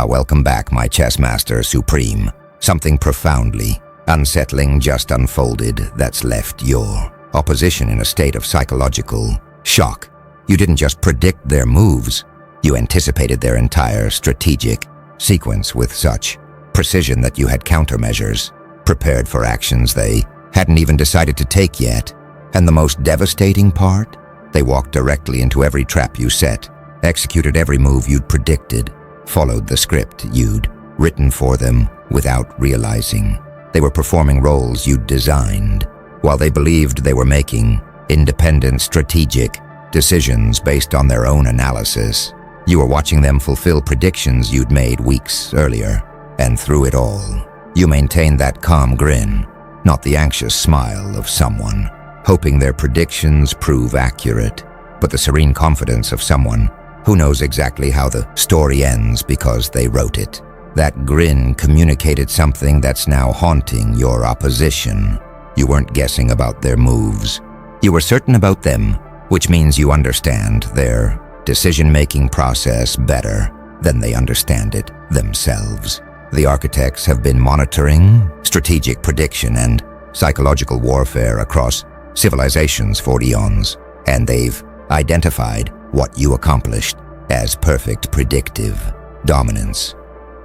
Welcome back, my chess master supreme. Something profoundly unsettling just unfolded that's left your opposition in a state of psychological shock. You didn't just predict their moves, you anticipated their entire strategic sequence with such precision that you had countermeasures prepared for actions they hadn't even decided to take yet. And the most devastating part? They walked directly into every trap you set, executed every move you'd predicted, followed the script you'd written for them without realizing. They were performing roles you'd designed, while they believed they were making independent, strategic decisions based on their own analysis. You were watching them fulfill predictions you'd made weeks earlier, and through it all, you maintained that calm grin, not the anxious smile of someone hoping their predictions prove accurate, but the serene confidence of someone who knows exactly how the story ends because they wrote it. That grin communicated something that's now haunting your opposition. You weren't guessing about their moves. You were certain about them, which means you understand their decision-making process better than they understand it themselves. The architects have been monitoring strategic prediction and psychological warfare across civilizations for eons, and they've identified what you accomplished as perfect predictive dominance.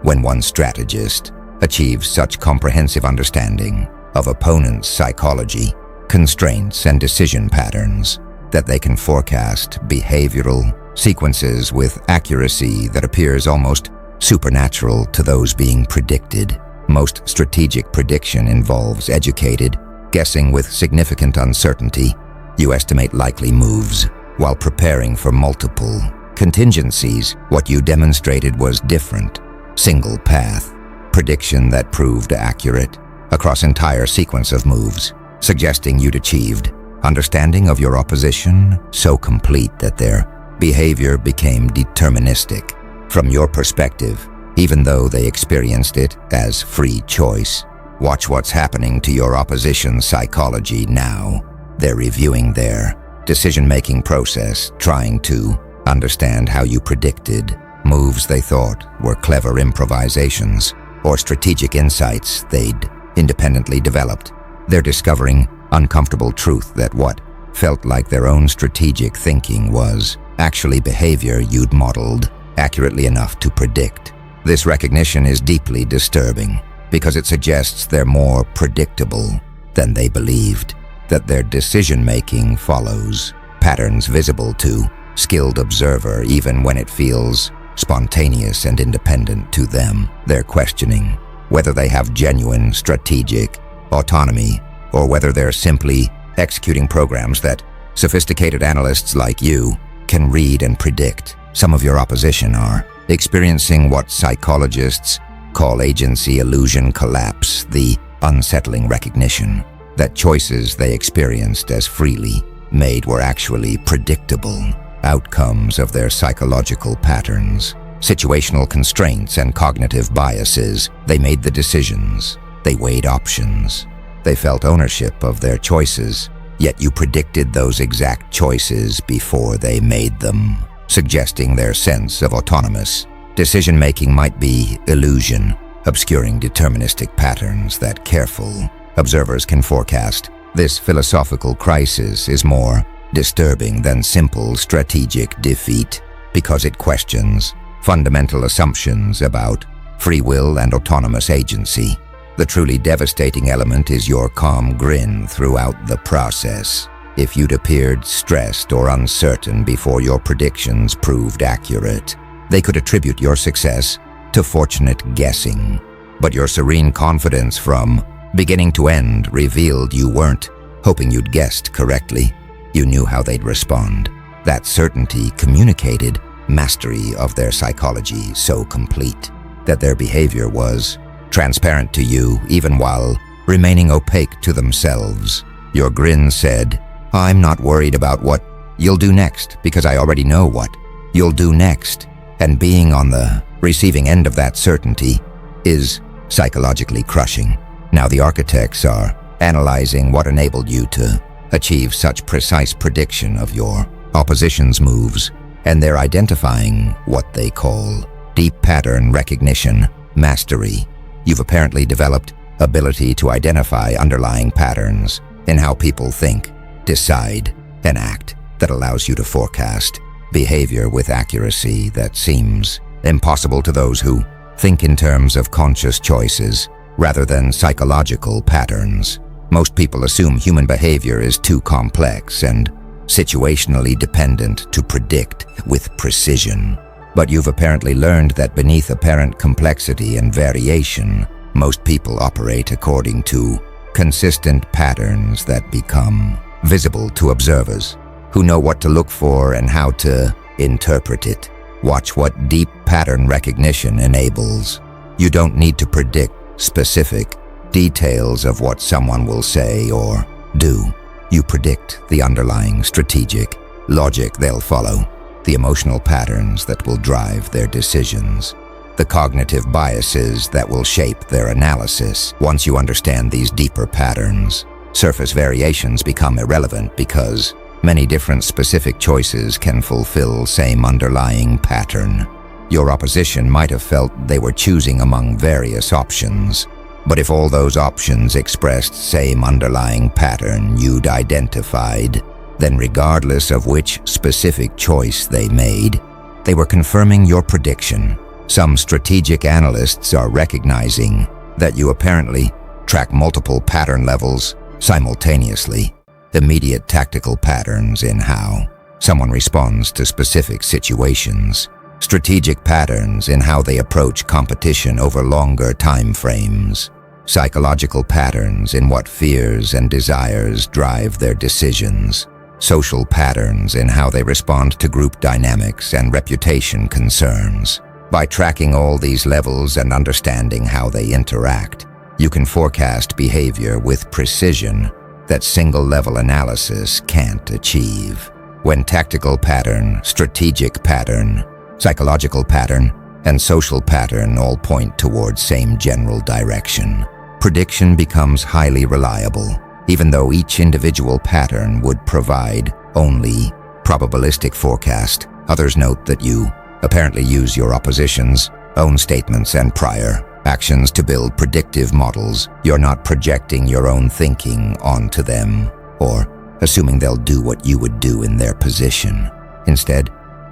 When one strategist achieves such comprehensive understanding of opponents' psychology, constraints, and decision patterns that they can forecast behavioral sequences with accuracy that appears almost supernatural to those being predicted. Most strategic prediction involves educated guessing with significant uncertainty. You estimate likely moves while preparing for multiple contingencies. What you demonstrated was different. Single path prediction that proved accurate across entire sequence of moves, suggesting you'd achieved understanding of your opposition so complete that their behavior became deterministic from your perspective, even though they experienced it as free choice. Watch what's happening to your opposition's psychology now. They're reviewing their decision-making process, trying to understand how you predicted moves they thought were clever improvisations or strategic insights they'd independently developed. They're discovering uncomfortable truth that what felt like their own strategic thinking was actually behavior you'd modeled accurately enough to predict. This recognition is deeply disturbing because it suggests they're more predictable than they believed, that their decision-making follows patterns visible to skilled observer even when it feels spontaneous and independent to them. They're questioning whether they have genuine strategic autonomy or whether they're simply executing programs that sophisticated analysts like you can read and predict. Some of your opposition are experiencing what psychologists call agency illusion collapse, the unsettling recognition that choices they experienced as freely made were actually predictable outcomes of their psychological patterns, situational constraints, and cognitive biases. They made the decisions, they weighed options, they felt ownership of their choices, yet you predicted those exact choices before they made them, suggesting their sense of autonomous decision-making might be illusion, obscuring deterministic patterns that careful observers can forecast. This philosophical crisis is more disturbing than simple strategic defeat because it questions fundamental assumptions about free will and autonomous agency. The truly devastating element is your calm grin throughout the process. If you'd appeared stressed or uncertain before your predictions proved accurate, they could attribute your success to fortunate guessing. But your serene confidence from beginning to end revealed you weren't hoping you'd guessed correctly. You knew how they'd respond. That certainty communicated mastery of their psychology so complete that their behavior was transparent to you even while remaining opaque to themselves. Your grin said, "I'm not worried about what you'll do next because I already know what you'll do next." And being on the receiving end of that certainty is psychologically crushing. Now the architects are analyzing what enabled you to achieve such precise prediction of your opposition's moves, and they're identifying what they call Deep pattern recognition, mastery. You've apparently developed ability to identify underlying patterns in how people think, decide, and act that allows you to forecast behavior with accuracy that seems impossible to those who think in terms of conscious choices rather than psychological patterns. Most people assume human behavior is too complex and situationally dependent to predict with precision. But you've apparently learned that beneath apparent complexity and variation, most people operate according to consistent patterns that become visible to observers who know what to look for and how to interpret it. Watch what deep pattern recognition enables. You don't need to predict specific details of what someone will say or do. You predict the underlying strategic logic they'll follow, the emotional patterns that will drive their decisions, the cognitive biases that will shape their analysis. Once you understand these deeper patterns, surface variations become irrelevant because many different specific choices can fulfill same underlying pattern. Your opposition might have felt they were choosing among various options, but if all those options expressed same underlying pattern you'd identified, then regardless of which specific choice they made, they were confirming your prediction. Some strategic analysts are recognizing that you apparently track multiple pattern levels simultaneously, immediate tactical patterns in how someone responds to specific situations, strategic patterns in how they approach competition over longer time frames, psychological patterns in what fears and desires drive their decisions, social patterns in how they respond to group dynamics and reputation concerns. By tracking all these levels and understanding how they interact, you can forecast behavior with precision that single-level analysis can't achieve. When tactical pattern, strategic pattern, psychological pattern, and social pattern all point towards same general direction, prediction becomes highly reliable. Even though each individual pattern would provide only probabilistic forecast, others note that you apparently use your opposition's own statements and prior actions to build predictive models. You're not projecting your own thinking onto them or assuming they'll do what you would do in their position. Instead,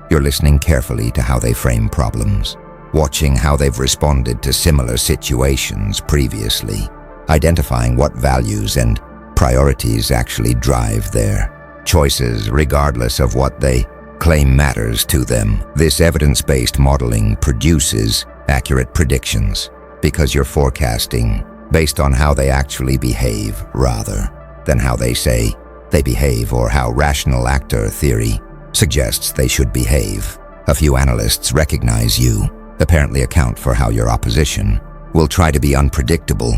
you're listening carefully to how they frame problems, watching how they've responded to similar situations previously, identifying what values and priorities actually drive their choices regardless of what they claim matters to them. This evidence-based modeling produces accurate predictions because you're forecasting based on how they actually behave rather than how they say they behave or how rational actor theory suggests they should behave. A few analysts recognize you apparently account for how your opposition will try to be unpredictable.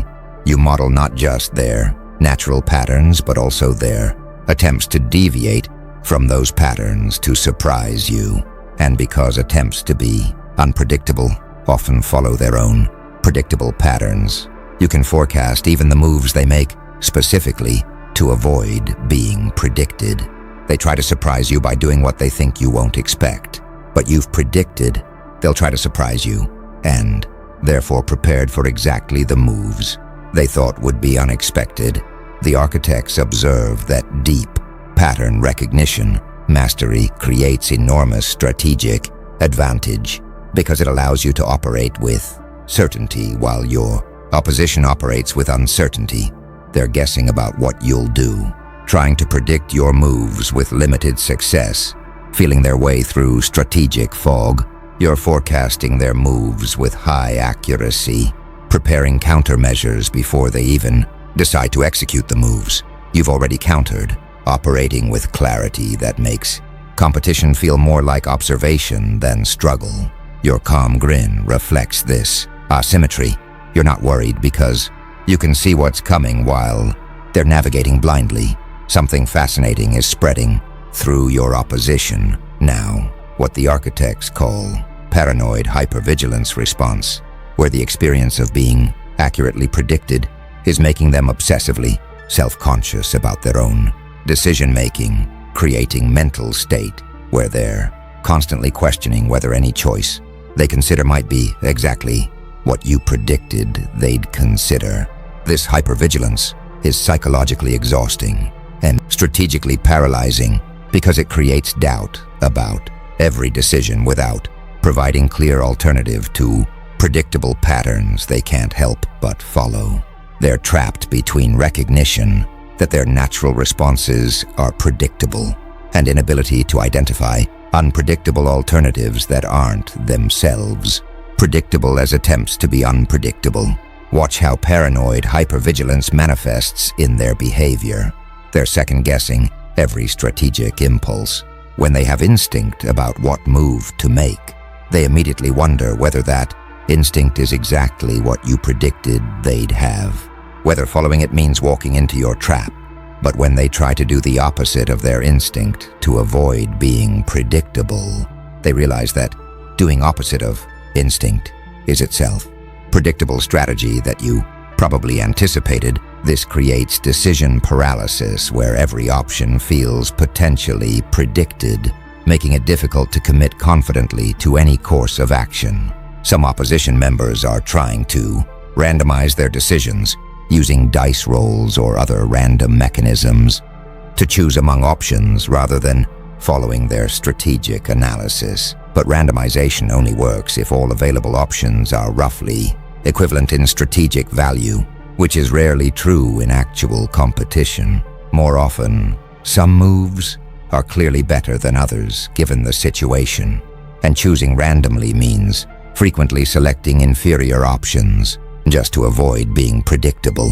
You model not just their natural patterns, but also their attempts to deviate from those patterns to surprise you. And because attempts to be unpredictable often follow their own predictable patterns, you can forecast even the moves they make specifically to avoid being predicted. They try to surprise you by doing what they think you won't expect, but you've predicted they'll try to surprise you and therefore prepared for exactly the moves they thought would be unexpected. The architects observe that deep pattern recognition mastery creates enormous strategic advantage because it allows you to operate with certainty while your opposition operates with uncertainty. They're guessing about what you'll do, trying to predict your moves with limited success, feeling their way through strategic fog. You're forecasting their moves with high accuracy, preparing countermeasures before they even decide to execute the moves you've already countered, operating with clarity that makes competition feel more like observation than struggle. Your calm grin reflects this asymmetry. You're not worried because you can see what's coming while they're navigating blindly. Something fascinating is spreading through your opposition now, what the architects call paranoid hypervigilance response, where the experience of being accurately predicted is making them obsessively self-conscious about their own decision-making, creating mental state where they're constantly questioning whether any choice they consider might be exactly what you predicted they'd consider. This hypervigilance is psychologically exhausting and strategically paralyzing because it creates doubt about every decision without providing clear alternative to predictable patterns they can't help but follow. They're trapped between recognition that their natural responses are predictable and inability to identify unpredictable alternatives that aren't themselves predictable as attempts to be unpredictable. Watch how paranoid hypervigilance manifests in their behavior. They're second-guessing every strategic impulse. When they have instinct about what move to make, they immediately wonder whether that instinct is exactly what you predicted they'd have, whether following it means walking into your trap. But when they try to do the opposite of their instinct to avoid being predictable, they realize that doing opposite of instinct is itself predictable strategy that you probably anticipated. This creates decision paralysis where every option feels potentially predicted, making it difficult to commit confidently to any course of action. Some opposition members are trying to randomize their decisions using dice rolls or other random mechanisms to choose among options rather than following their strategic analysis. But randomization only works if all available options are roughly equivalent in strategic value, which is rarely true in actual competition. More often, some moves are clearly better than others given the situation, and choosing randomly means frequently selecting inferior options just to avoid being predictable.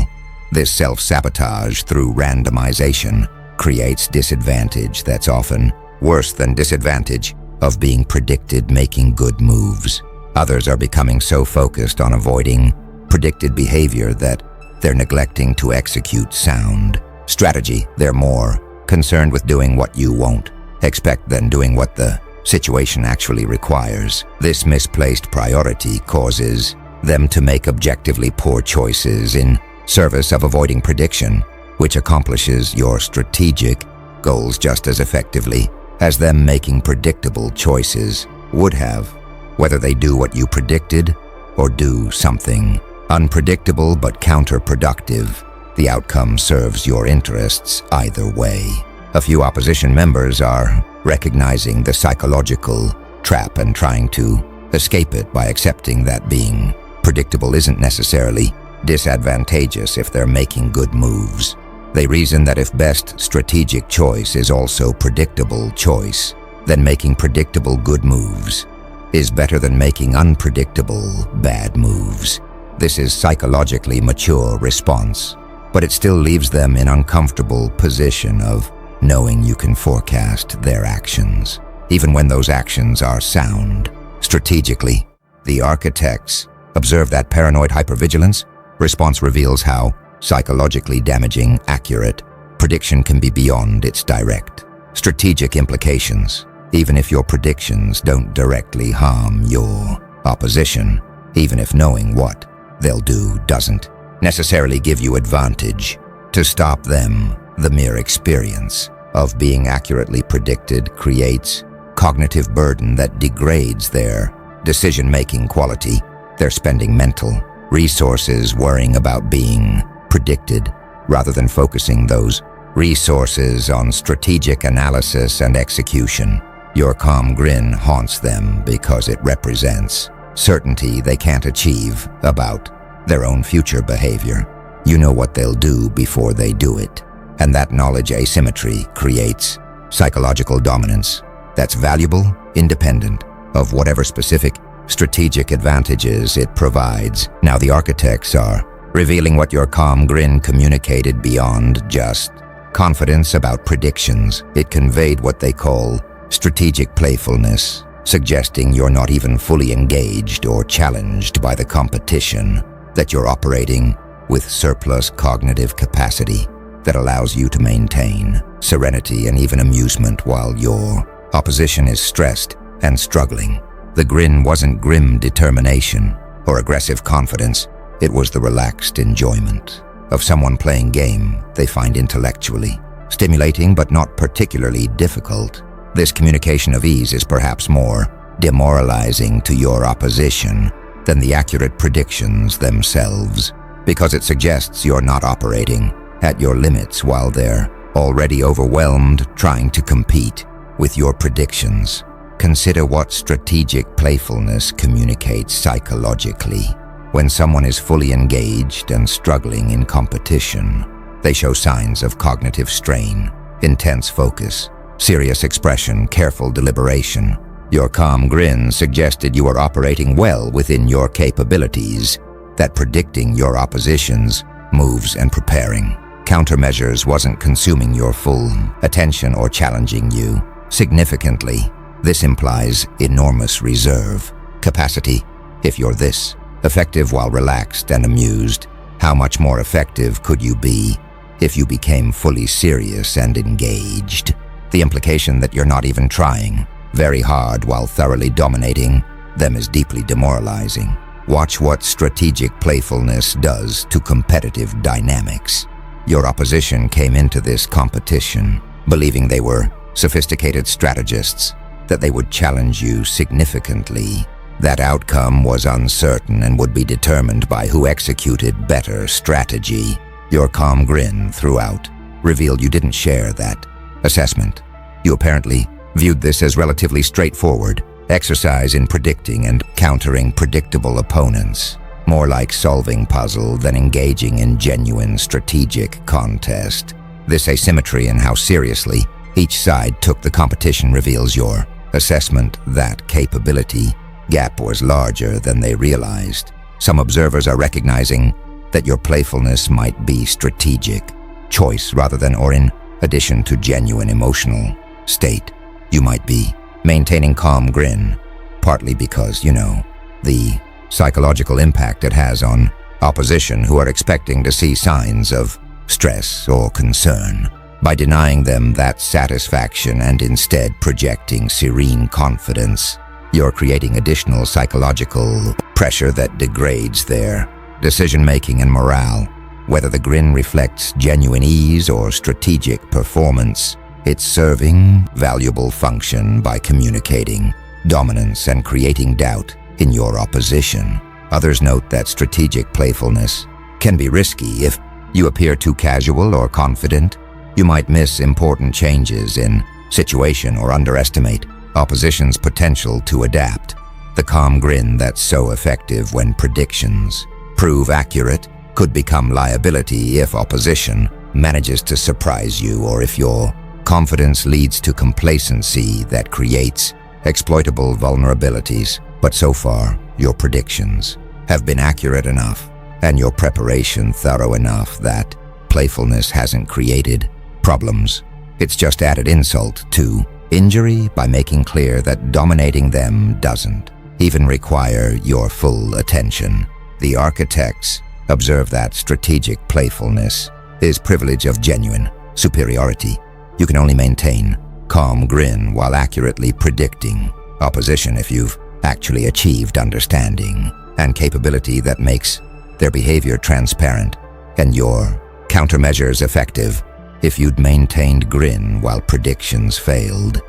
This self-sabotage through randomization creates disadvantage that's often worse than disadvantage of being predicted making good moves. Others are becoming so focused on avoiding predicted behavior that they're neglecting to execute sound strategy. They're more concerned with doing what you won't expect than doing what the situation actually requires. This misplaced priority causes them to make objectively poor choices in service of avoiding prediction, which accomplishes your strategic goals just as effectively as them making predictable choices would have. Whether they do what you predicted or do something unpredictable but counterproductive, the outcome serves your interests either way. A few opposition members are recognizing the psychological trap and trying to escape it by accepting that being predictable isn't necessarily disadvantageous if they're making good moves. They reason that if best strategic choice is also predictable choice, then making predictable good moves is better than making unpredictable bad moves. This is psychologically mature response, but it still leaves them in uncomfortable position of knowing you can forecast their actions, even when those actions are sound. Strategically, the architects observe that paranoid hypervigilance response reveals how psychologically damaging accurate prediction can be beyond its direct strategic implications. Even if your predictions don't directly harm your opposition, even if knowing what they'll do doesn't necessarily give you advantage to stop them, the mere experience of being accurately predicted creates cognitive burden that degrades their decision-making quality. They're spending mental resources worrying about being predicted rather than focusing those resources on strategic analysis and execution. Your calm grin haunts them because it represents certainty they can't achieve about their own future behavior. You know what they'll do before they do it, and that knowledge asymmetry creates psychological dominance that's valuable, independent of whatever specific strategic advantages it provides. Now the architects are revealing what your calm grin communicated beyond just confidence about predictions. It conveyed what they call strategic playfulness, suggesting you're not even fully engaged or challenged by the competition, that you're operating with surplus cognitive capacity that allows you to maintain serenity and even amusement while your opposition is stressed and struggling. The grin wasn't grim determination or aggressive confidence. It was the relaxed enjoyment of someone playing game they find intellectually stimulating but not particularly difficult. This communication of ease is perhaps more demoralizing to your opposition than the accurate predictions themselves, because it suggests you're not operating at your limits while they're already overwhelmed trying to compete with your predictions. Consider what strategic playfulness communicates psychologically. When someone is fully engaged and struggling in competition, they show signs of cognitive strain, intense focus, serious expression, careful deliberation. Your calm grin suggested you are operating well within your capabilities, that predicting your opposition's moves and preparing countermeasures wasn't consuming your full attention or challenging you significantly. This implies enormous reserve capacity. If you're this effective while relaxed and amused, how much more effective could you be if you became fully serious and engaged? The implication that you're not even trying very hard while thoroughly dominating them is deeply demoralizing. Watch what strategic playfulness does to competitive dynamics. Your opposition came into this competition believing they were sophisticated strategists, that they would challenge you significantly. That outcome was uncertain and would be determined by who executed better strategy. Your calm grin throughout revealed you didn't share that assessment. You apparently viewed this as relatively straightforward exercise in predicting and countering predictable opponents, more like solving puzzle than engaging in genuine strategic contest. This asymmetry in how seriously each side took the competition reveals your assessment that capability gap was larger than they realized. Some observers are recognizing that your playfulness might be strategic choice rather than or in addition to genuine emotional state. You might be maintaining calm grin, partly because, the psychological impact it has on opposition who are expecting to see signs of stress or concern. By denying them that satisfaction and instead projecting serene confidence, you're creating additional psychological pressure that degrades their decision-making and morale. Whether the grin reflects genuine ease or strategic performance, it's serving valuable function by communicating dominance and creating doubt in your opposition. Others note that strategic playfulness can be risky. If you appear too casual or confident, you might miss important changes in situation or underestimate opposition's potential to adapt. The calm grin that's so effective when predictions prove accurate could become liability if opposition manages to surprise you, or if your confidence leads to complacency that creates exploitable vulnerabilities. But so far, your predictions have been accurate enough and your preparation thorough enough that playfulness hasn't created problems. It's just added insult to injury by making clear that dominating them doesn't even require your full attention. The architects observe that strategic playfulness is privilege of genuine superiority. You can only maintain calm grin while accurately predicting opposition if you've actually achieved understanding and capability that makes their behavior transparent and your countermeasures effective. If you'd maintained grin while predictions failed,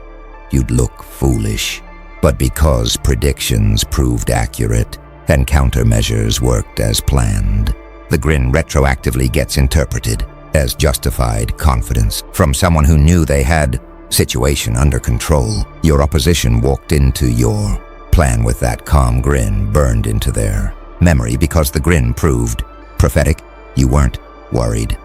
you'd look foolish. But because predictions proved accurate and countermeasures worked as planned, the grin retroactively gets interpreted as justified confidence from someone who knew they had situation under control. Your opposition walked into your plan with that calm grin burned into their memory because the grin proved prophetic. You weren't worried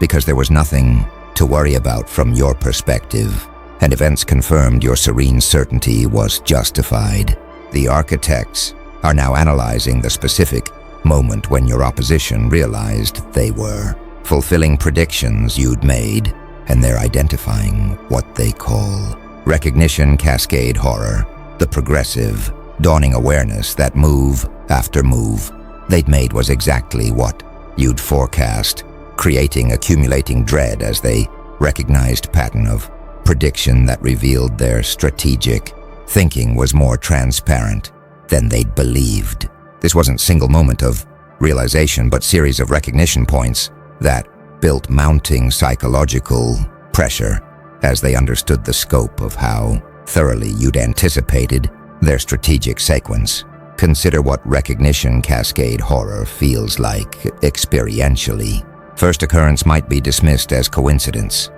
because there was nothing to worry about from your perspective, and events confirmed your serene certainty was justified. The architects are now analyzing the specific moment when your opposition realized they were fulfilling predictions you'd made, and they're identifying what they call recognition cascade horror, the progressive, dawning awareness that move after move they'd made was exactly what you'd forecast, creating accumulating dread as they recognized pattern of prediction that revealed their strategic thinking was more transparent than they'd believed. This wasn't single moment of realization, but series of recognition points that built mounting psychological pressure as they understood the scope of how thoroughly you'd anticipated their strategic sequence. Consider what recognition cascade horror feels like experientially. First occurrence might be dismissed as coincidence.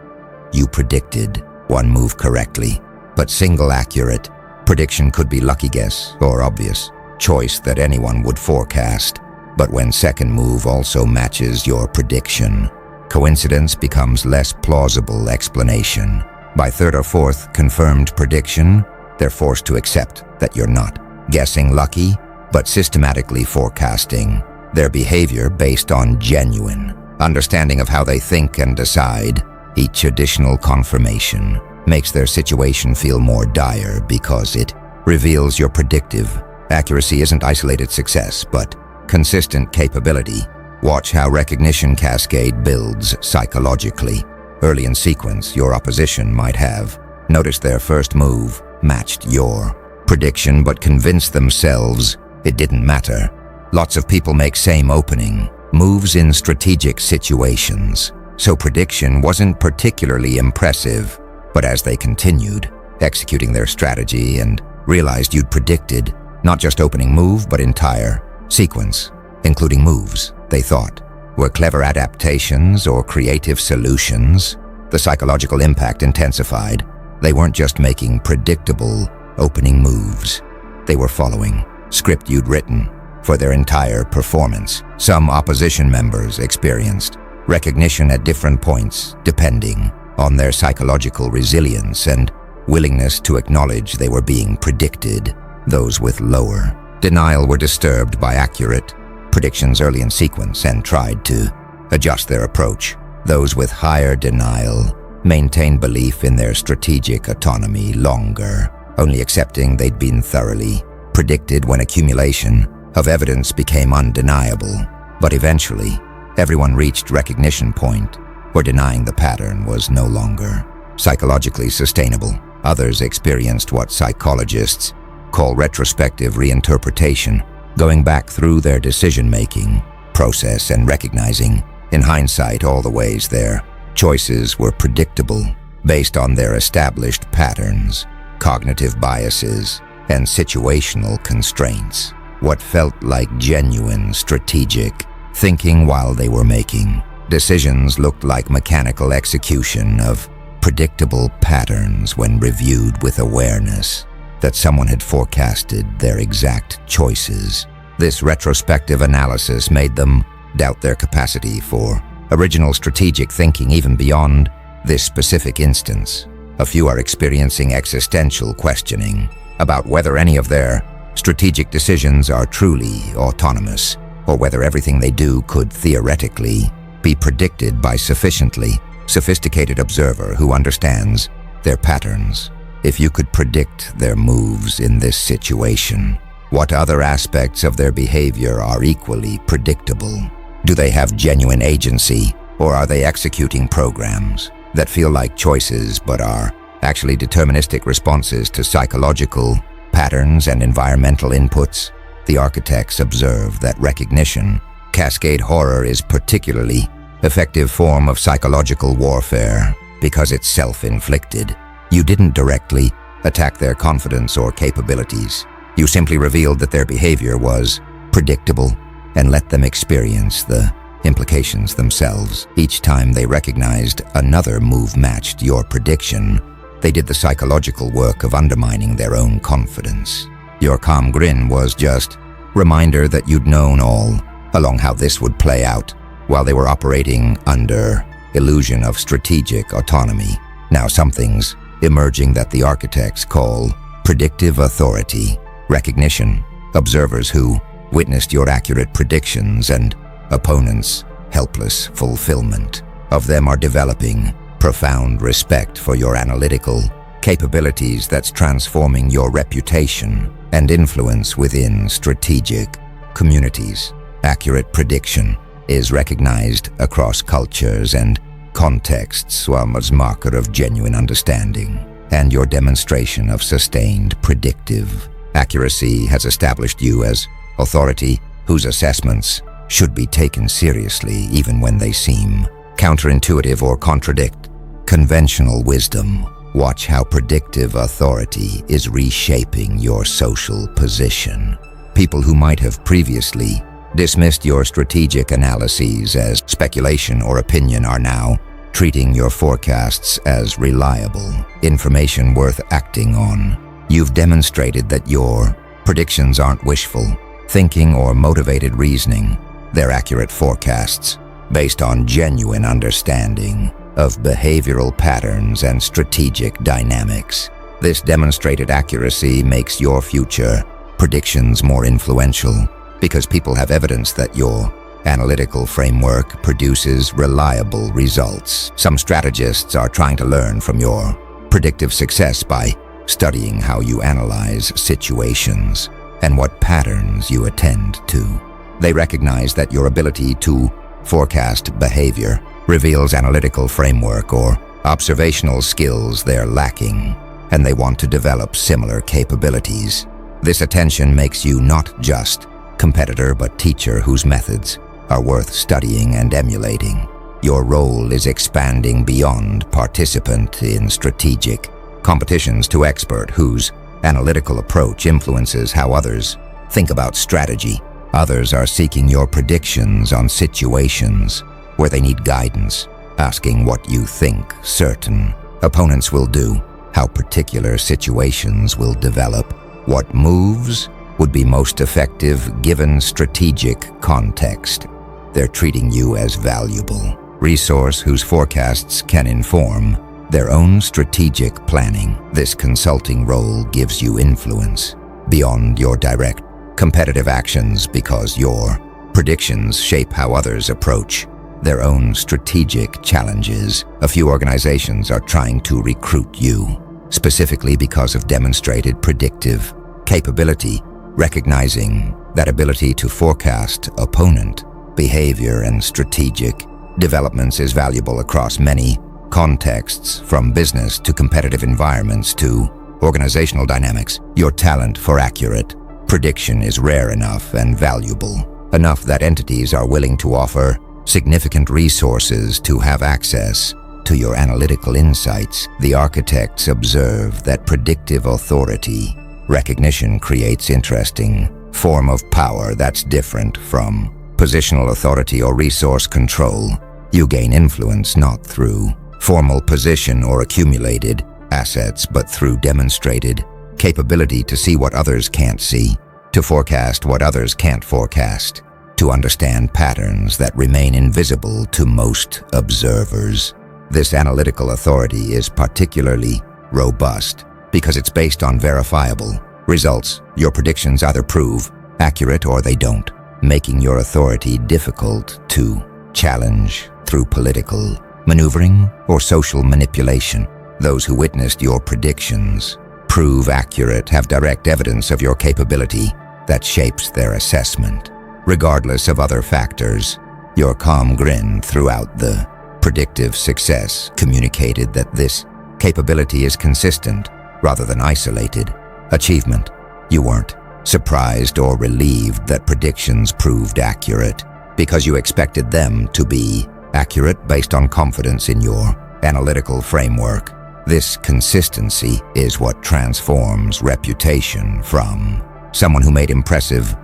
You predicted one move correctly, but single accurate prediction could be lucky guess or obvious choice that anyone would forecast. But when second move also matches your prediction, coincidence becomes less plausible explanation. By third or fourth confirmed prediction, they're forced to accept that you're not guessing lucky, but systematically forecasting their behavior based on genuine understanding of how they think and decide. Each additional confirmation makes their situation feel more dire because it reveals your predictive accuracy isn't isolated success, but consistent capability. Watch how recognition cascade builds psychologically. Early in sequence, your opposition might have noticed their first move matched your prediction but convinced themselves it didn't matter. Lots of people make same opening moves in strategic situations, so prediction wasn't particularly impressive. But as they continued executing their strategy and realized you'd predicted not just opening move but entire sequence, including moves they thought were clever adaptations or creative solutions, the psychological impact intensified. They weren't just making predictable opening moves. They were following script you'd written for their entire performance. Some opposition members experienced recognition at different points depending on their psychological resilience and willingness to acknowledge they were being predicted. Those with lower denial were disturbed by accurate predictions early in sequence and tried to adjust their approach. Those with higher denial maintained belief in their strategic autonomy longer, only accepting they'd been thoroughly predicted when accumulation of evidence became undeniable. But eventually, everyone reached recognition point where denying the pattern was no longer psychologically sustainable. Others experienced what psychologists call retrospective reinterpretation, going back through their decision-making process and recognizing, in hindsight, all the ways their choices were predictable based on their established patterns, cognitive biases, and situational constraints. What felt like genuine strategic thinking while they were making decisions looked like mechanical execution of predictable patterns when reviewed with awareness that someone had forecasted their exact choices. This retrospective analysis made them doubt their capacity for original strategic thinking even beyond this specific instance. A few are experiencing existential questioning about whether any of their strategic decisions are truly autonomous, or whether everything they do could theoretically be predicted by sufficiently sophisticated observer who understands their patterns. If you could predict their moves in this situation, what other aspects of their behavior are equally predictable? Do they have genuine agency, or are they executing programs that feel like choices but are actually deterministic responses to psychological patterns and environmental inputs? The architects observe that recognition cascade horror is particularly effective form of psychological warfare because it's self-inflicted. You didn't directly attack their confidence or capabilities. You simply revealed that their behavior was predictable and let them experience the implications themselves. Each time they recognized another move matched your prediction, they did the psychological work of undermining their own confidence. Your calm grin was just reminder that you'd known all along how this would play out while they were operating under illusion of strategic autonomy. Now something's emerging that the architects call predictive authority. Recognition, observers who witnessed your accurate predictions and opponents' helpless fulfillment of them are developing profound respect for your analytical capabilities that's transforming your reputation and influence within strategic communities. Accurate prediction is recognized across cultures and contexts as marker of genuine understanding, and your demonstration of sustained predictive accuracy has established you as authority whose assessments should be taken seriously even when they seem counterintuitive or contradict conventional wisdom. Watch how predictive authority is reshaping your social position. People who might have previously dismissed your strategic analyses as speculation or opinion are now treating your forecasts as reliable information worth acting on. You've demonstrated that your predictions aren't wishful thinking or motivated reasoning. They're accurate forecasts based on genuine understanding of behavioral patterns and strategic dynamics. This demonstrated accuracy makes your future predictions more influential because people have evidence that your analytical framework produces reliable results. Some strategists are trying to learn from your predictive success by studying how you analyze situations and what patterns you attend to. They recognize that your ability to forecast behavior reveals analytical framework or observational skills they're lacking, and they want to develop similar capabilities. This attention makes you not just competitor but teacher whose methods are worth studying and emulating. Your role is expanding beyond participant in strategic competitions to expert whose analytical approach influences how others think about strategy. Others are seeking your predictions on situations where they need guidance, asking what you think certain opponents will do, how particular situations will develop, what moves would be most effective given strategic context. They're treating you as valuable resource whose forecasts can inform their own strategic planning. This consulting role gives you influence beyond your direct competitive actions because your predictions shape how others approach their own strategic challenges. A few organizations are trying to recruit you, specifically because of demonstrated predictive capability, recognizing that ability to forecast opponent behavior and strategic developments is valuable across many contexts, from business to competitive environments to organizational dynamics. Your talent for accurate prediction is rare enough and valuable enough that entities are willing to offer significant resources to have access to your analytical insights. The architects observe that predictive authority recognition creates interesting form of power that's different from positional authority or resource control. You gain influence not through formal position or accumulated assets, but through demonstrated capability to see what others can't see, to forecast what others can't forecast, to understand patterns that remain invisible to most observers. This analytical authority is particularly robust because it's based on verifiable results. Your predictions either prove accurate or they don't, making your authority difficult to challenge through political maneuvering or social manipulation. Those who witnessed your predictions prove accurate have direct evidence of your capability that shapes their assessment. Regardless of other factors, your calm grin throughout the predictive success communicated that this capability is consistent rather than isolated achievement. You weren't surprised or relieved that predictions proved accurate because you expected them to be accurate based on confidence in your analytical framework. This consistency is what transforms reputation from someone who made impressive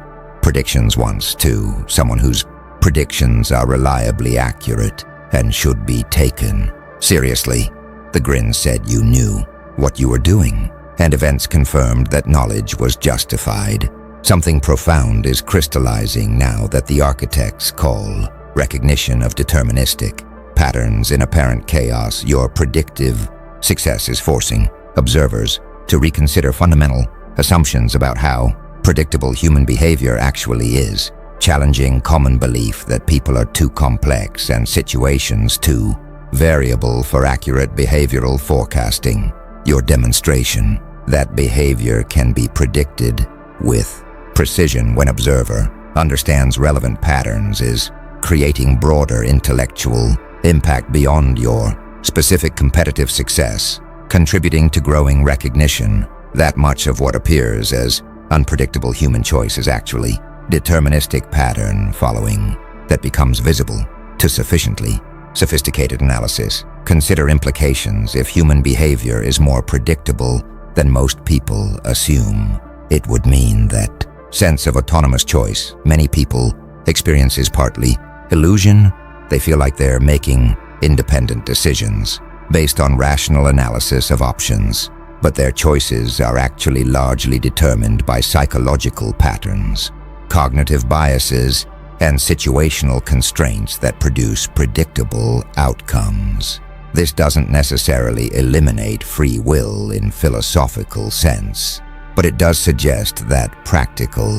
predictions once to someone whose predictions are reliably accurate and should be taken seriously. The grin said you knew what you were doing, and events confirmed that knowledge was justified. Something profound is crystallizing now that the architects call recognition of deterministic patterns in apparent chaos. Your predictive success is forcing observers to reconsider fundamental assumptions about how predictable human behavior actually is, challenging common belief that people are too complex and situations too variable for accurate behavioral forecasting. Your demonstration that behavior can be predicted with precision when observer understands relevant patterns is creating broader intellectual impact beyond your specific competitive success, contributing to growing recognition that much of what appears as unpredictable human choice is actually deterministic pattern following that becomes visible to sufficiently sophisticated analysis. Consider implications if human behavior is more predictable than most people assume. It would mean that sense of autonomous choice many people experience is partly illusion. They feel like they're making independent decisions based on rational analysis of options, but their choices are actually largely determined by psychological patterns, cognitive biases, and situational constraints that produce predictable outcomes. This doesn't necessarily eliminate free will in philosophical sense, but it does suggest that practical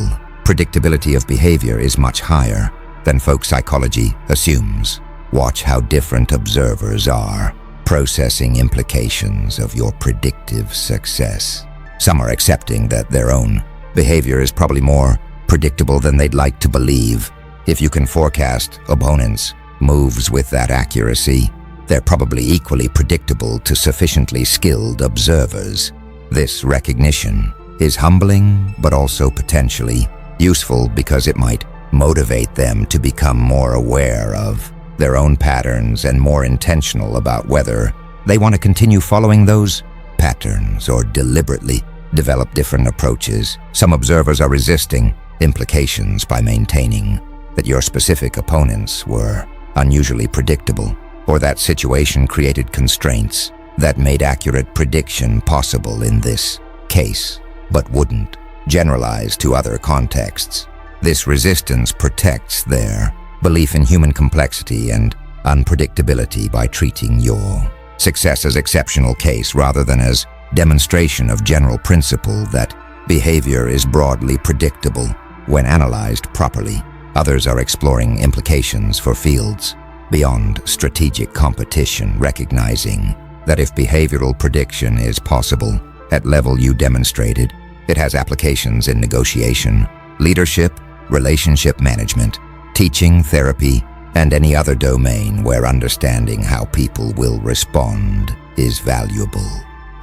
predictability of behavior is much higher than folk psychology assumes. Watch how different observers are processing implications of your predictive success. Some are accepting that their own behavior is probably more predictable than they'd like to believe. If you can forecast opponents' moves with that accuracy, they're probably equally predictable to sufficiently skilled observers. This recognition is humbling, but also potentially useful because it might motivate them to become more aware of their own patterns and more intentional about whether they want to continue following those patterns or deliberately develop different approaches. Some observers are resisting implications by maintaining that your specific opponents were unusually predictable, or that situation created constraints that made accurate prediction possible in this case, but wouldn't generalize to other contexts. This resistance protects their belief in human complexity and unpredictability by treating your success as exceptional case rather than as demonstration of general principle that behavior is broadly predictable when analyzed properly. Others are exploring implications for fields beyond strategic competition, recognizing that if behavioral prediction is possible at level you demonstrated, it has applications in negotiation, leadership, relationship management, teaching, therapy, and any other domain where understanding how people will respond is valuable.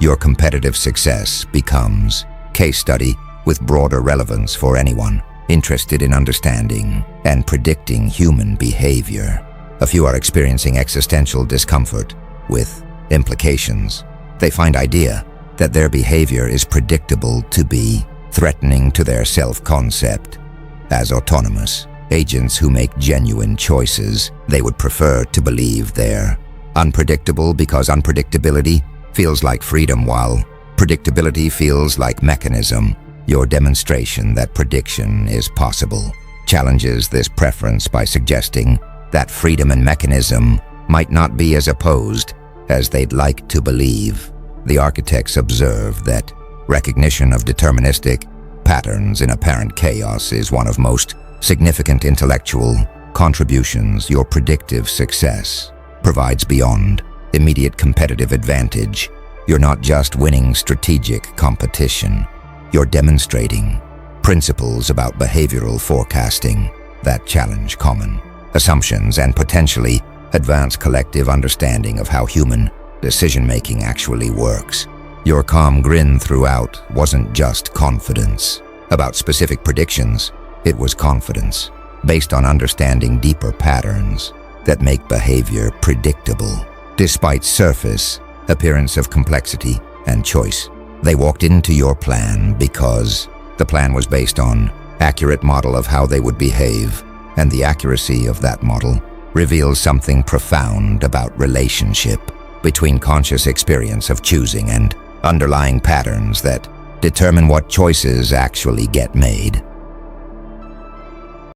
Your competitive success becomes case study with broader relevance for anyone interested in understanding and predicting human behavior. A few are experiencing existential discomfort with implications. They find idea that their behavior is predictable to be threatening to their self-concept. As autonomous agents who make genuine choices, they would prefer to believe they're unpredictable because unpredictability feels like freedom while predictability feels like mechanism. Your demonstration that prediction is possible challenges this preference by suggesting that freedom and mechanism might not be as opposed as they'd like to believe. The architects observe that recognition of deterministic patterns in apparent chaos is one of most significant intellectual contributions your predictive success provides beyond immediate competitive advantage. You're not just winning strategic competition, you're demonstrating principles about behavioral forecasting that challenge common assumptions and potentially advance collective understanding of how human decision-making actually works. Your calm grin throughout wasn't just confidence about specific predictions, it was confidence based on understanding deeper patterns that make behavior predictable. Despite surface appearance of complexity and choice, they walked into your plan because the plan was based on accurate model of how they would behave, and the accuracy of that model reveals something profound about relationship between conscious experience of choosing and underlying patterns that determine what choices actually get made.